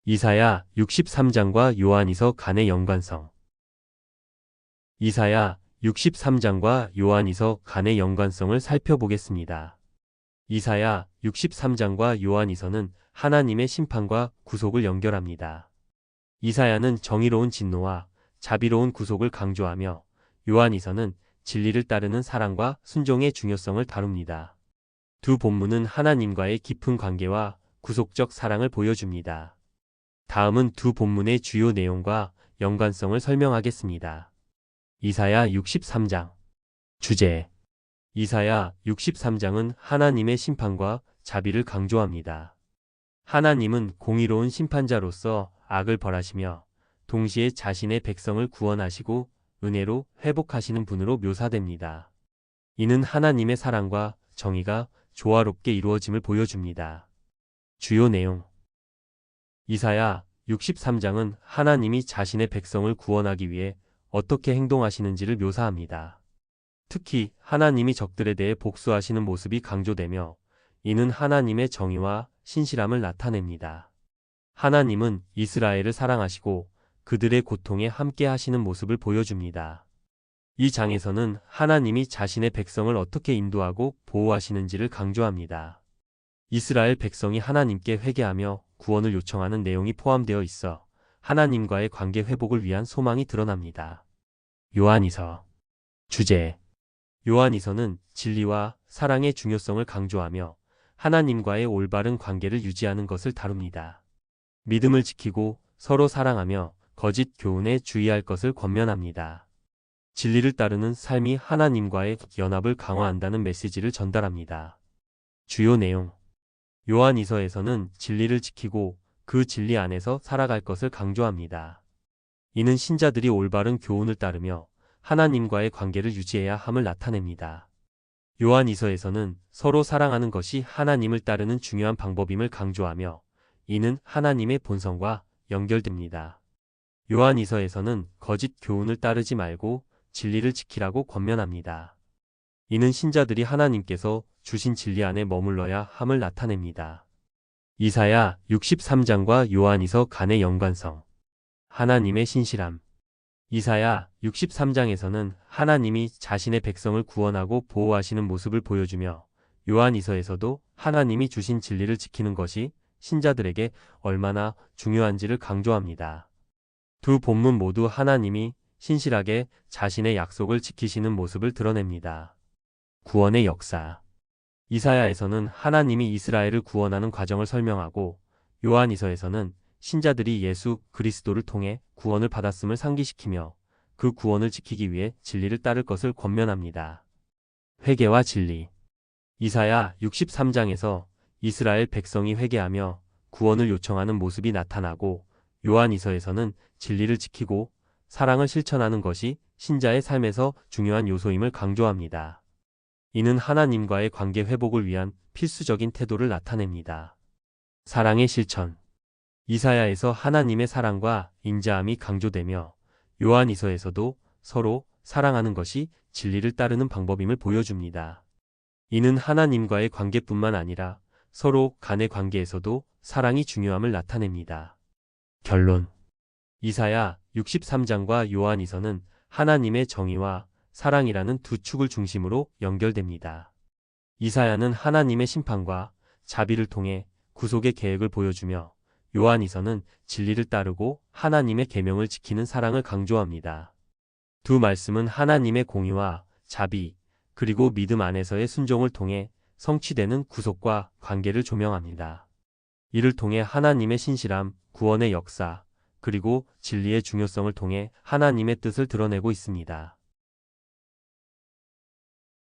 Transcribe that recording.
이사야 63장과 요한이서 간의 연관성. 이사야 63장과 요한이서 간의 연관성을 살펴보겠습니다. 이사야 63장과 요한이서는 하나님의 심판과 구속을 연결합니다. 이사야는 정의로운 진노와 자비로운 구속을 강조하며 요한이서는 진리를 따르는 사랑과 순종의 중요성을 다룹니다. 두 본문은 하나님과의 깊은 관계와 구속적 사랑을 보여줍니다. 다음은 두 본문의 주요 내용과 연관성을 설명하겠습니다. 이사야 63장. 주제. 이사야 63장은 하나님의 심판과 자비를 강조합니다. 하나님은 공의로운 심판자로서 악을 벌하시며 동시에 자신의 백성을 구원하시고 은혜로 회복하시는 분으로 묘사됩니다. 이는 하나님의 사랑과 정의가 조화롭게 이루어짐을 보여줍니다. 주요 내용. 이사야 63장은 하나님이 자신의 백성을 구원하기 위해 어떻게 행동하시는지를 묘사합니다. 특히 하나님이 적들에 대해 복수하시는 모습이 강조되며 이는 하나님의 정의와 신실함을 나타냅니다. 하나님은 이스라엘을 사랑하시고 그들의 고통에 함께 하시는 모습을 보여줍니다. 이 장에서는 하나님이 자신의 백성을 어떻게 인도하고 보호하시는지를 강조합니다. 이스라엘 백성이 하나님께 회개하며 구원을 요청하는 내용이 포함되어 있어 하나님과의 관계 회복을 위한 소망이 드러납니다. 요한이서. 주제. 요한이서는 진리와 사랑의 중요성을 강조하며 하나님과의 올바른 관계를 유지하는 것을 다룹니다. 믿음을 지키고 서로 사랑하며 거짓 교훈에 주의할 것을 권면합니다. 진리를 따르는 삶이 하나님과의 연합을 강화한다는 메시지를 전달합니다. 주요 내용. 요한이서에서는 진리를 지키고 그 진리 안에서 살아갈 것을 강조합니다. 이는 신자들이 올바른 교훈을 따르며 하나님과의 관계를 유지해야 함을 나타냅니다. 요한이서에서는 서로 사랑하는 것이 하나님을 따르는 중요한 방법임을 강조하며 이는 하나님의 본성과 연결됩니다. 요한이서에서는 거짓 교훈을 따르지 말고 진리를 지키라고 권면합니다. 이는 신자들이 하나님께서 주신 진리 안에 머물러야 함을 나타냅니다. 이사야 63장과 요한이서 간의 연관성. 하나님의 신실함. 이사야 63장에서는 하나님이 자신의 백성을 구원하고 보호하시는 모습을 보여주며 요한이서에서도 하나님이 주신 진리를 지키는 것이 신자들에게 얼마나 중요한지를 강조합니다. 두 본문 모두 하나님이 신실하게 자신의 약속을 지키시는 모습을 드러냅니다. 구원의 역사. 이사야에서는 하나님이 이스라엘을 구원하는 과정을 설명하고 요한이서에서는 신자들이 예수 그리스도를 통해 구원을 받았음을 상기시키며 그 구원을 지키기 위해 진리를 따를 것을 권면합니다. 회개와 진리. 이사야 63장에서 이스라엘 백성이 회개하며 구원을 요청하는 모습이 나타나고 요한이서에서는 진리를 지키고 사랑을 실천하는 것이 신자의 삶에서 중요한 요소임을 강조합니다. 이는 하나님과의 관계 회복을 위한 필수적인 태도를 나타냅니다. 사랑의 실천. 이사야에서 하나님의 사랑과 인자함이 강조되며 요한이서에서도 서로 사랑하는 것이 진리를 따르는 방법임을 보여줍니다. 이는 하나님과의 관계뿐만 아니라 서로 간의 관계에서도 사랑이 중요함을 나타냅니다. 결론. 이사야 63장과 요한이서는 하나님의 정의와 사랑이라는 두 축을 중심으로 연결됩니다. 이사야는 하나님의 심판과 자비를 통해 구속의 계획을 보여주며 요한이서는 진리를 따르고 하나님의 계명을 지키는 사랑을 강조합니다. 두 말씀은 하나님의 공의와 자비, 그리고 믿음 안에서의 순종을 통해 성취되는 구속과 관계를 조명합니다. 이를 통해 하나님의 신실함, 구원의 역사, 그리고 진리의 중요성을 통해 하나님의 뜻을 드러내고 있습니다.